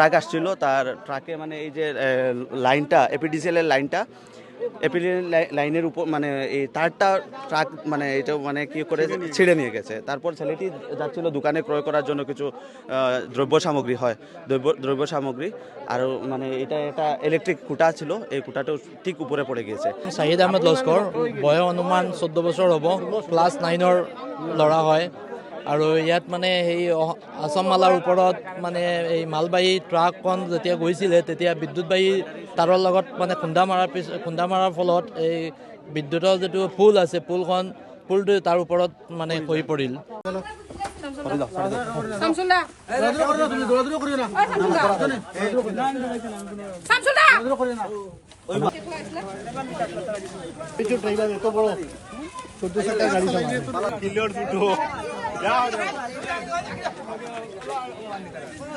Truck আসছিল, তার ট্রাকে মানে এই যে লাইনটা এপিডিসিএল এর লাইনটা, এপিডিসিএল লাইনের উপর মানে এই তারটা ট্রাক মানে এটা মানে কি করে ছিঁড়ে নিয়ে গেছে। তারপর ছেলেটি যাচ্ছিল দোকানে ক্রয় করার জন্য কিছু দ্রব্য সামগ্রী দ্রব্য সামগ্রী, আর মানে এটা ইলেকট্রিক খুঁটা ছিল, এই খুঁটাটাও ঠিক উপরে পড়ে গিয়েছে। শাহিদ আহমেদ লস্কর, বয়স অনুমান 14 বছৰ হ'ব, ক্লাছ 9ৰ ল'ৰা হয়। আৰু ইয়াত মানে সেই আছাম মালাৰ ওপৰত মানে এই মালবাহী ট্ৰাকখন যেতিয়া গৈছিলে তেতিয়া বিদ্যুৎবাহী তাৰৰ লগত মানে খুন্দা মৰাৰ ফলত এই বিদ্যুতৰ যিটো পুল আছে পুলটো তাৰ ওপৰত মানে খহি পৰিল। গাড়ি